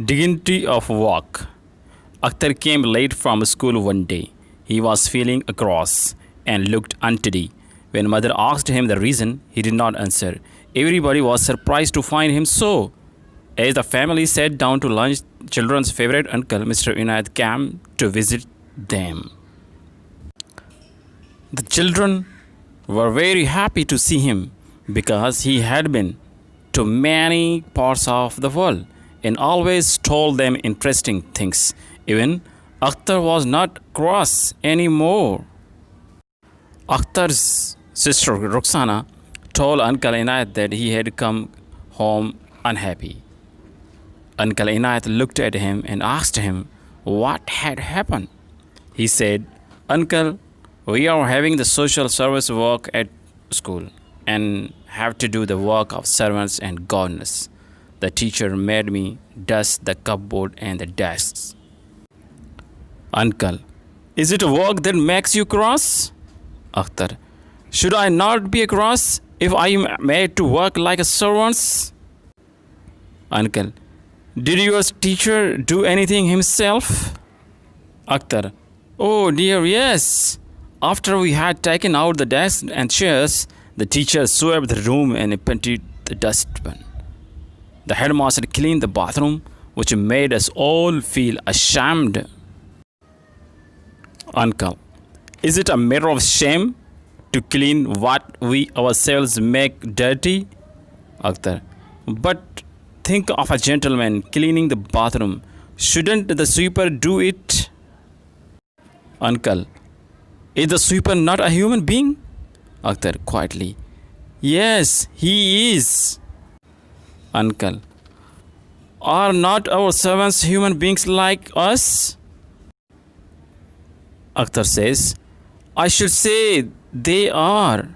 Dignity of work. Akhtar came late from school one day. He was feeling cross and looked untidy. When mother asked him the reason, he did not answer. Everybody was surprised to find him so. As the family sat down to lunch, children's favorite uncle, Mr. Inayat, came to visit them. The children were very happy to see him because he had been to many parts of the world and always told them interesting things. Even Akhtar was not cross anymore. Akhtar's sister Ruxana told Uncle Inayat that he had come home unhappy. Uncle Inayat looked at him and asked him what had happened. He said, Uncle, we are having the social service work at school and have to do the work of servants and gardeners. The teacher made me dust the cupboard and the desks. Uncle, is it a work that makes you cross? Akhtar, should I not be cross if I am made to work like a servant? Uncle, did your teacher do anything himself? Akhtar, oh dear, yes. After we had taken out the desks and chairs, the teacher swept the room and emptied the dustbin. The headmaster cleaned the bathroom, which made us all feel ashamed. Uncle, is it a matter of shame to clean what we ourselves make dirty? Akhtar, but think of a gentleman cleaning the bathroom. Shouldn't the sweeper do it? Uncle, is the sweeper not a human being? Akhtar quietly, yes, he is. Uncle, are not our servants human beings like us? Akhtar says, I should say they are.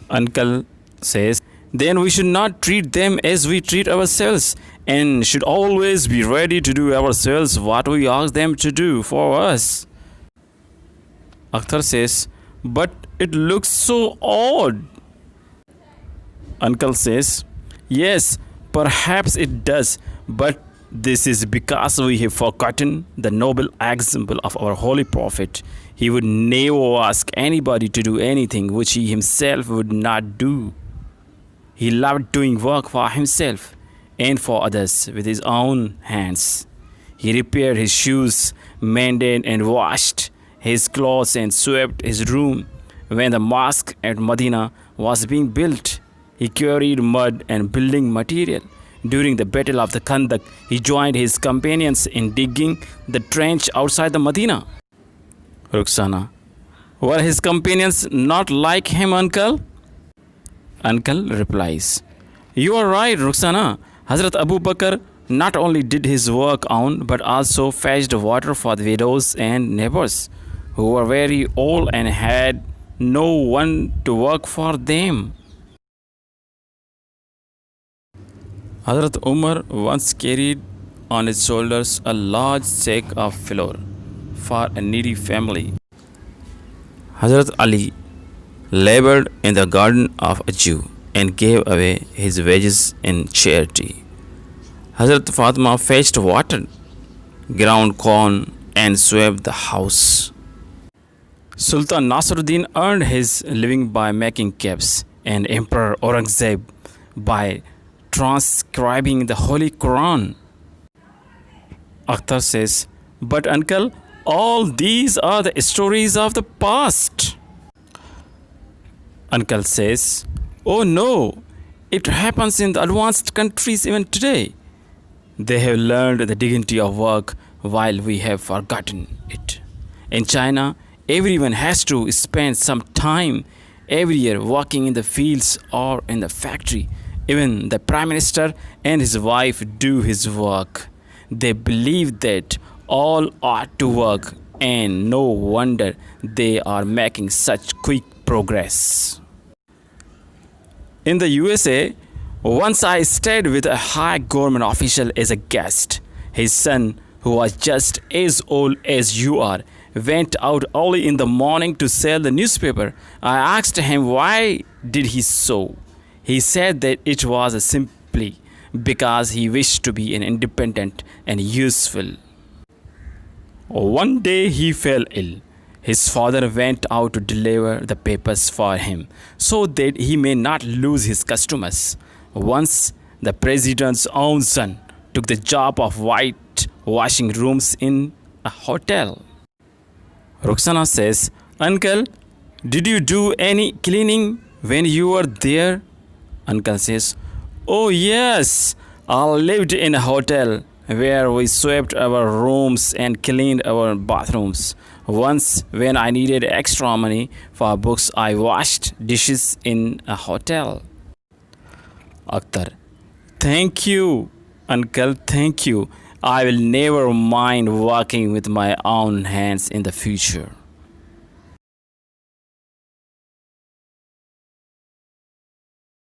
Uncle says, then we should not treat them as we treat ourselves and should always be ready to do ourselves what we ask them to do for us. Akhtar says, but it looks so odd. Uncle says, yes, perhaps it does, but this is because we have forgotten the noble example of our holy prophet. He would never ask anybody to do anything which he himself would not do. He loved doing work for himself and for others with his own hands. He repaired his shoes, mended and washed his clothes and swept his room. When the mosque at Medina was being built, he carried mud and building material. During the Battle of the Khandak, he joined his companions in digging the trench outside the Medina. Ruxana, were his companions not like him, uncle? Uncle replies, you are right, Ruxana. Hazrat Abu Bakr not only did his work on, but also fetched water for the widows and neighbors who were very old and had no one to work for them. Hazrat Umar once carried on his shoulders a large sack of flour for a needy family. Hazrat Ali labored in the garden of a Jew and gave away his wages in charity. Hazrat Fatima fetched water, ground corn, and swept the house. Sultan Nasruddin earned his living by making capes, and Emperor Aurangzeb by transcribing the Holy Quran. Akhtar says, but uncle, all these are the stories of the past. Uncle says, oh no, it happens in the advanced countries even today. They have learned the dignity of work while we have forgotten it. In China, everyone has to spend some time every year working in the fields or in the factory. Even the Prime Minister and his wife do his work. They believe that all ought to work, and no wonder they are making such quick progress. In the USA, once I stayed with a high government official as a guest. His son, who was just as old as you are, went out early in the morning to sell the newspaper. I asked him why did he so. He said that it was simply because he wished to be an independent and useful. One day he fell ill. His father went out to deliver the papers for him so that he may not lose his customers. Once the president's own son took the job of whitewashing rooms in a hotel. Roxana says, Uncle, did you do any cleaning when you were there? Uncle says, Oh, yes, I lived in a hotel where we swept our rooms and cleaned our bathrooms. Once, when I needed extra money for books, I washed dishes in a hotel. Akhtar, thank you, Uncle, thank you. I will never mind working with my own hands in the future.